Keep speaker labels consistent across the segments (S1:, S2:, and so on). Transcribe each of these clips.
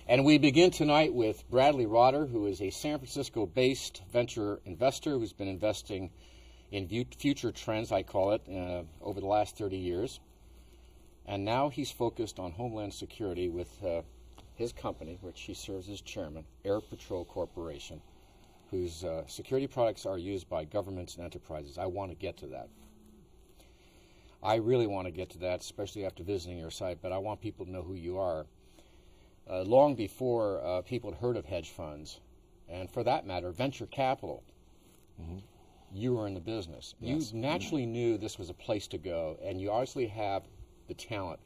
S1: And we begin tonight with Bradley Rotter, who is a San Francisco-based venture investor who's been investing in future trends, I call it, over the last 30 years. And now he's focused on Homeland Security with his company, which he serves as chairman, AirPatrol Corporation, whose security products are used by governments and enterprises. I want to get to that. I really want to get to that, especially after visiting your site, but I want people to know who you are. Long before people had heard of hedge funds, and for that matter, venture capital, you were in the business. Yes. You naturally knew this was a place to go, and you obviously have the talent.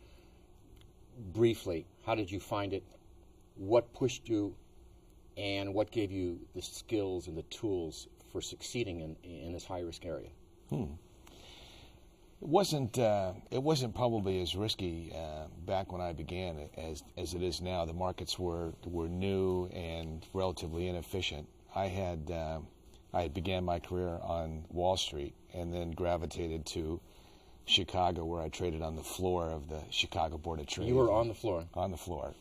S1: Briefly, how did you find it? What pushed you, and what gave you the skills and the tools for succeeding in this high-risk area?
S2: It wasn't probably as risky back when I began as it is now. The markets were new and relatively inefficient. I began my career on Wall Street and then gravitated to Chicago, where I traded on the floor of the Chicago Board of Trade.
S1: You were on the floor?
S2: On the floor.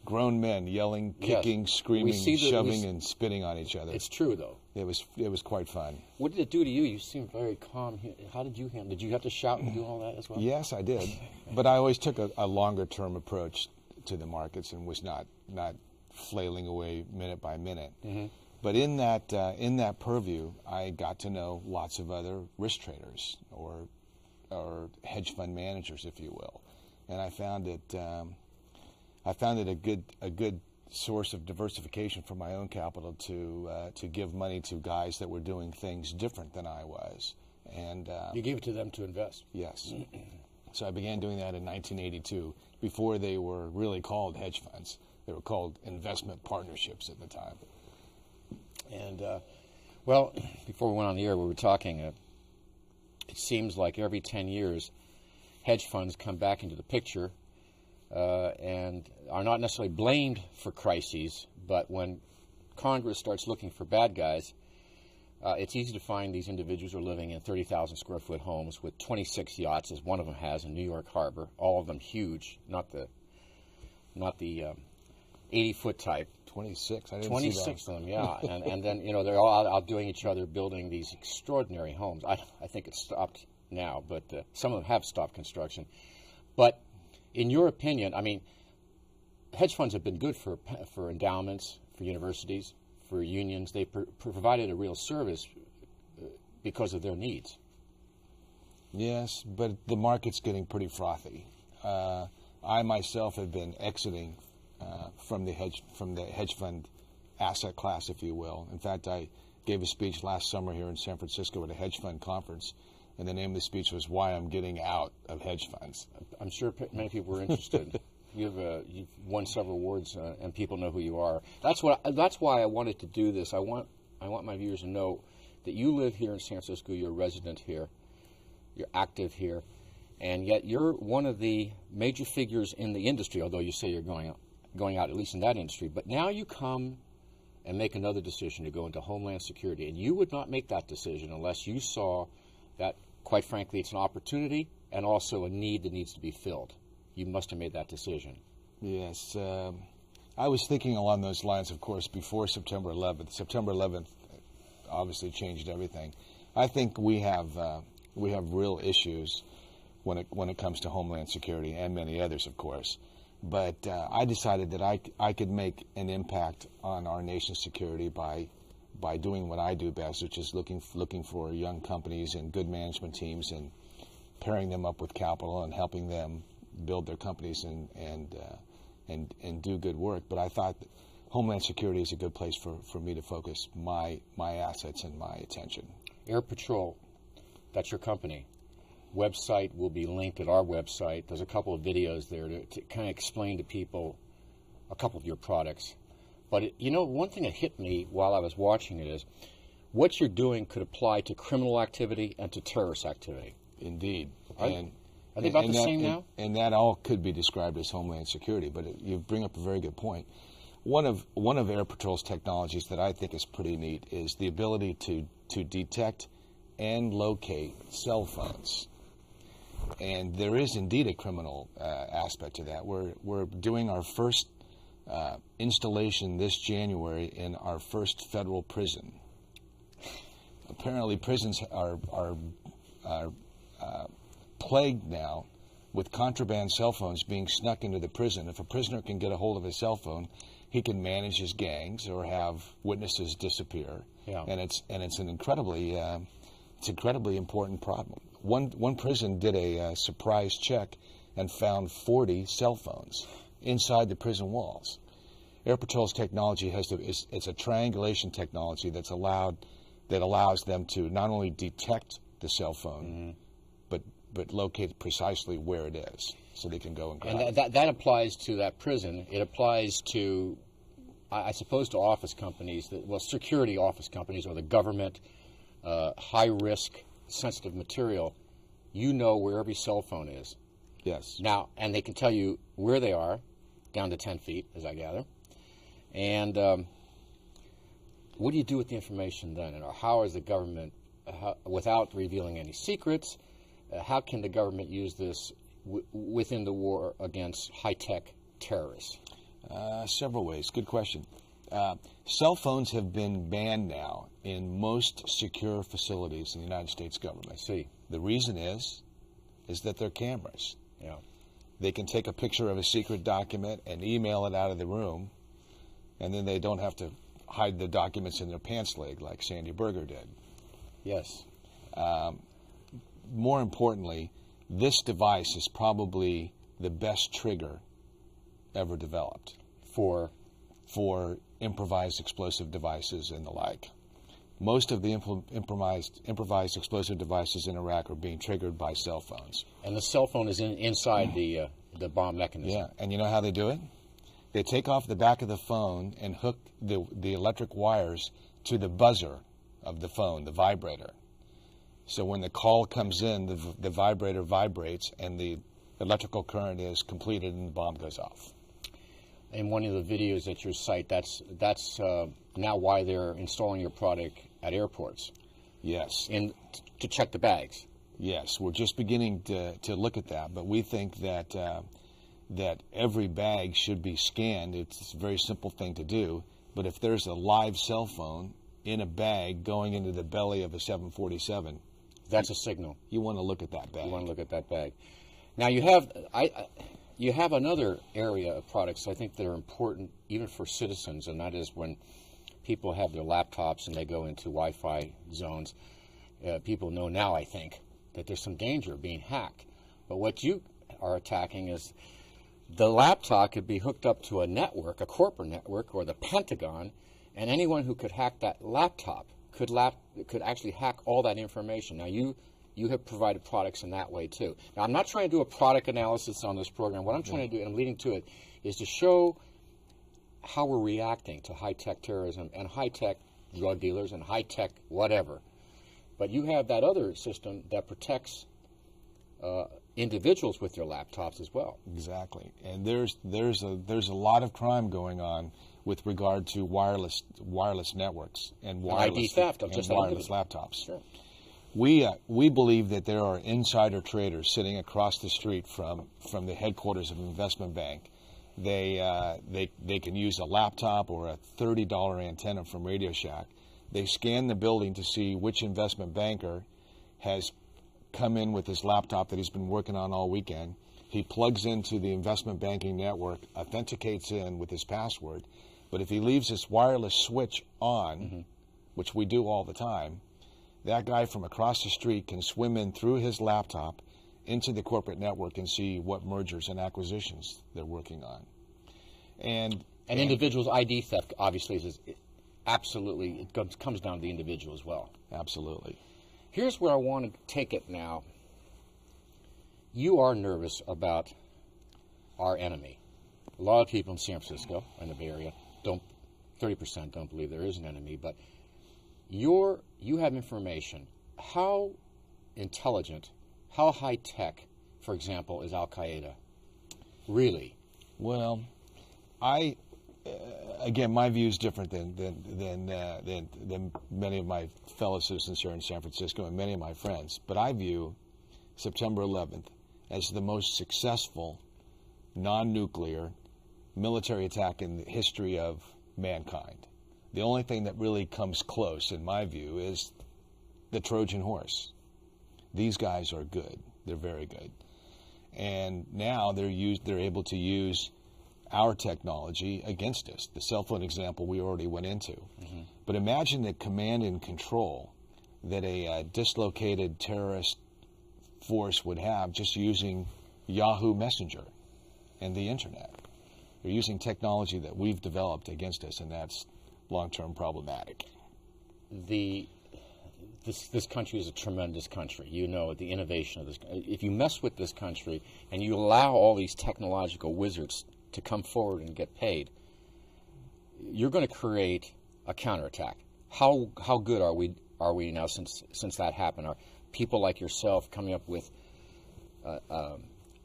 S2: Grown men yelling, kicking, yes, screaming, shoving, and spitting on each other.
S1: It's true, though.
S2: It was quite fun.
S1: What did it do to you? You seemed very calm. How did you handle it? Did you have to shout and do all that as well?
S2: Yes, I did. But I always took a longer-term approach to the markets and was not flailing away minute by minute. But in that purview, I got to know lots of other risk traders or hedge fund managers, if you will, and I found it a good source of diversification for my own capital to give money to guys that were doing things different than I was. And
S1: you gave it to them to invest?
S2: Yes. So I began doing that in 1982, before they were really called hedge funds. They were called investment partnerships at the time.
S1: And, well, before we went on the air, we were talking, it seems like every 10 years, hedge funds come back into the picture and are not necessarily blamed for crises, but when Congress starts looking for bad guys, it's easy to find these individuals who are living in 30,000 square foot homes with 26 yachts, as one of them has in New York Harbor, all of them huge, not the 80-foot type.
S2: 26, I didn't
S1: 26
S2: see that.
S1: of them, yeah. and then, you know, they're all outdoing each other, building these extraordinary homes. I think it's stopped now, but some of them have stopped construction. But in your opinion, I mean, hedge funds have been good for endowments, for universities, for unions. They provided a real service because of their needs.
S2: Yes, but the market's getting pretty frothy. I myself have been exiting from the hedge fund asset class, if you will. In fact, I gave a speech last summer here in San Francisco at a hedge fund conference, and the name of the speech was "Why I'm Getting Out of Hedge Funds."
S1: I'm sure many people were interested. You've won several awards, and people know who you are. That's why I wanted to do this. I want my viewers to know that you live here in San Francisco. You're a resident here. You're active here, and yet you're one of the major figures in the industry. Although you say you're going out at least in that industry, but now you come and make another decision to go into Homeland Security, and you would not make that decision unless you saw that, quite frankly, it's an opportunity and also a need that needs to be filled. You must have made that decision.
S2: Yes. I was thinking along those lines, of course, before September 11th. September 11th obviously changed everything. I think we have real issues when it comes to Homeland Security, and many others, of course. But I decided that I could make an impact on our nation's security by doing what I do best, which is looking for young companies and good management teams and pairing them up with capital and helping them build their companies and do good work. But I thought that Homeland Security is a good place for me to focus my assets and my attention.
S1: AirPatrol, that's your company. Website will be linked at our website. There's a couple of videos there to kind of explain to people a couple of your products. But, you know, one thing that hit me while I was watching it is what you're doing could apply to criminal activity and to terrorist activity.
S2: Indeed.
S1: Are they about the same now?
S2: And that all could be described as Homeland Security, but you bring up a very good point. One of AirPatrol's technologies that I think is pretty neat is the ability to detect and locate cell phones. And there is indeed a criminal aspect to that. We're doing our first installation this January in our first federal prison. Apparently, prisons are plagued now with contraband cell phones being snuck into the prison. If a prisoner can get a hold of his cell phone, he can manage his gangs or have witnesses disappear.
S1: Yeah.
S2: And it's an incredibly important problem. One prison did a surprise check and found 40 cell phones inside the prison walls. AirPatrol's technology it's a triangulation technology that allows them to not only detect the cell phone, but locate precisely where it is, so they can go and grab it.
S1: And that applies to that prison. It applies to, I suppose, to office companies, security office companies or the government, high-risk, sensitive material. You know where every cell phone is.
S2: Yes.
S1: Now, and they can tell you where they are, down to 10 feet, as I gather. And what do you do with the information then? And how is the government, without revealing any secrets, how can the government use this within the war against high-tech terrorists?
S2: Several ways. Good question. Cell phones have been banned now in most secure facilities in the United States government.
S1: I see.
S2: The reason is that they're cameras.
S1: Yeah.
S2: They can take a picture of a secret document and email it out of the room, and then they don't have to hide the documents in their pants leg like Sandy Berger did.
S1: Yes.
S2: More importantly, this device is probably the best trigger ever developed
S1: For
S2: improvised explosive devices and the like. Most of the improvised explosive devices in Iraq are being triggered by cell phones.
S1: And the cell phone is inside the bomb mechanism.
S2: Yeah, and you know how they do it? They take off the back of the phone and hook the electric wires to the buzzer of the phone, the vibrator. So when the call comes in, the vibrator vibrates and the electrical current is completed and the bomb goes off.
S1: In one of the videos at your site, that's now why they're installing your product at airports.
S2: Yes.
S1: And to check the bags.
S2: Yes, we're just beginning to look at that, but we think that every bag should be scanned. It's a very simple thing to do, but if there's a live cell phone in a bag going into the belly of a 747,
S1: that's a signal.
S2: You want to look at that bag.
S1: You want to look at that bag. Now you have another area of products I think that are important even for citizens, and that is when people have their laptops and they go into Wi-Fi zones. People know now, I think, that there's some danger of being hacked. But what you are attacking is the laptop could be hooked up to a network, a corporate network, or the Pentagon, and anyone who could hack that laptop could actually hack all that information. Now, you have provided products in that way, too. Now, I'm not trying to do a product analysis on this program. What I'm trying to do, and I'm leading to it, is to show how we're reacting to high-tech terrorism and high-tech drug dealers and high-tech whatever. But you have that other system that protects individuals with their laptops as well.
S2: Exactly. And there's a lot of crime going on with regard to wireless networks and wireless
S1: ID theft of just
S2: wireless laptops.
S1: Sure.
S2: We believe that there are insider traders sitting across the street from the headquarters of an investment bank. They can use a laptop or a $30 antenna from Radio Shack. They scan the building to see which investment banker has come in with his laptop that he's been working on all weekend. He plugs into the investment banking network, authenticates in with his password. But if he leaves this wireless switch on, which we do all the time, that guy from across the street can swim in through his laptop into the corporate network and see what mergers and acquisitions they're working on. And
S1: individuals' ID theft, obviously, is absolutely, it comes down to the individual as well.
S2: Absolutely.
S1: Here's where I want to take it now. You are nervous about our enemy. A lot of people in San Francisco and the Bay Area 30% don't believe there is an enemy, but you have information. How intelligent, how high-tech, for example, is Al-Qaeda? Really?
S2: Well, again, my view is different than many of my fellow citizens here in San Francisco and many of my friends. But I view September 11th as the most successful non-nuclear military attack in the history of mankind. The only thing that really comes close, in my view, is the Trojan horse. These guys are good. They're very good. And now they're able to use our technology against us. The cell phone example we already went into. Mm-hmm. But imagine the command and control that a dislocated terrorist force would have just using Yahoo Messenger and the Internet. They're using technology that we've developed against us, and that's long-term problematic.
S1: This country is a tremendous country. You know the innovation of this. If you mess with this country and you allow all these technological wizards to come forward and get paid, you're going to create a counterattack. How good are we now since that happened? Are people like yourself coming up with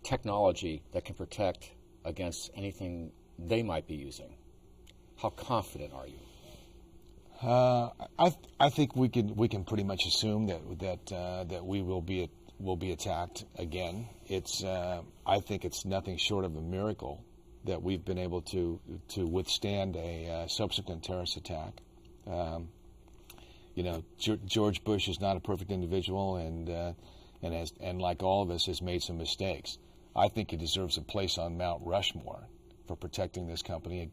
S1: technology that can protect against anything they might be using? How confident are you?
S2: I think we can pretty much assume that we will be attacked again. I think it's nothing short of a miracle that we've been able to withstand a subsequent terrorist attack. George Bush is not a perfect individual, and like all of us, has made some mistakes. I think he deserves a place on Mount Rushmore for protecting this country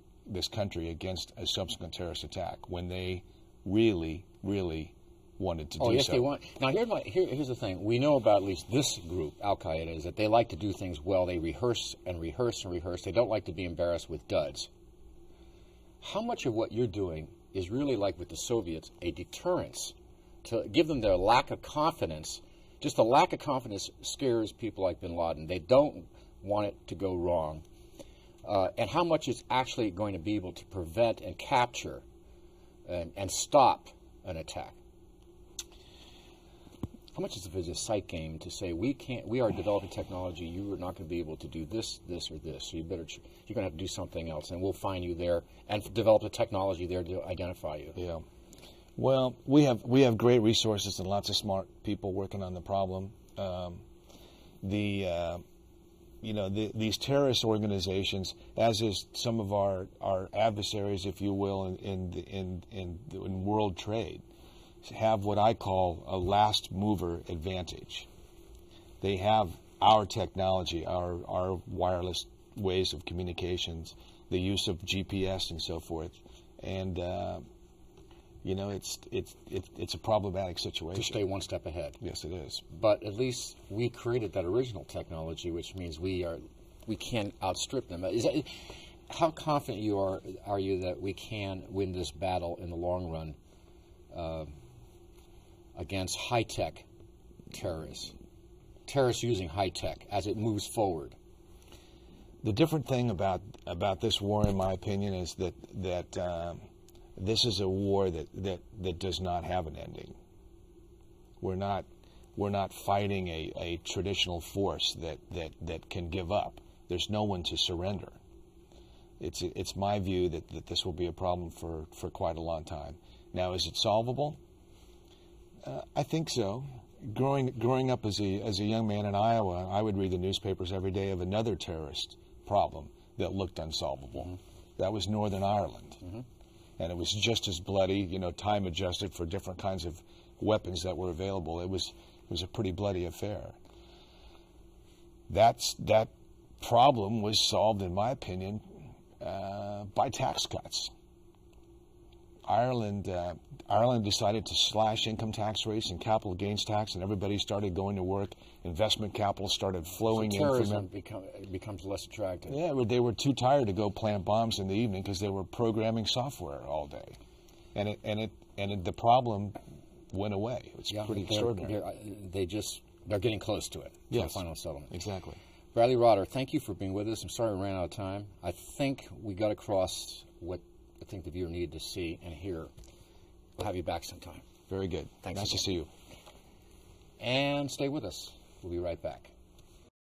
S2: against a subsequent terrorist attack when they really, really wanted to do so.
S1: Oh, yes, they want. Now, here's the thing. We know about at least this group, Al-Qaeda, is that they like to do things well. They rehearse and rehearse and rehearse. They don't like to be embarrassed with duds. How much of what you're doing is really like with the Soviets, a deterrence to give them their lack of confidence? Just the lack of confidence scares people like bin Laden. They don't want it to go wrong. And how much is actually going to be able to prevent and capture and stop an attack? How much is it a sight game to say we are developing technology, you are not going to be able to do this, this, or this, so you're going to have to do something else, and we'll find you there and develop the technology there to identify you.
S2: Yeah. Well, we have great resources and lots of smart people working on the problem. These terrorist organizations, as is some of our adversaries, if you will, in world trade, have what I call a last mover advantage. They have our technology, our wireless ways of communications, the use of GPS and so forth, and it's a problematic situation.
S1: To stay one step ahead.
S2: Yes, it is.
S1: But at least we created that original technology, which means we can't outstrip them. How confident are you that we can win this battle in the long run against high-tech terrorists using high-tech as it moves forward?
S2: The different thing about this war, in my opinion, is that this is a war that does not have an ending. We're not fighting a traditional force that can give up. There's no one to surrender. It's my view that this will be a problem for quite a long time. Now, is it solvable? I think so. Growing up as a young man in Iowa, I would read the newspapers every day of another terrorist problem that looked unsolvable. Mm-hmm. That was Northern Ireland. Mm-hmm. And it was just as bloody, time adjusted for different kinds of weapons that were available. It was a pretty bloody affair. That problem was solved, in my opinion, by tax cuts. Ireland decided to slash income tax rates and capital gains tax, and everybody started going to work. Investment capital started flowing in.
S1: Terrorism becomes less attractive.
S2: Yeah, they were too tired to go plant bombs in the evening because they were programming software all day, and the problem went away. It's pretty extraordinary.
S1: They're getting close to it.
S2: Yes,
S1: the final settlement.
S2: Exactly.
S1: Bradley Rotter, thank you for being with us. I'm sorry we ran out of time. I think we got across what I think the viewer needed to see and hear. We'll have you back sometime.
S2: Very good.
S1: Thanks.
S2: Nice to see you.
S1: And stay with us. We'll be right back.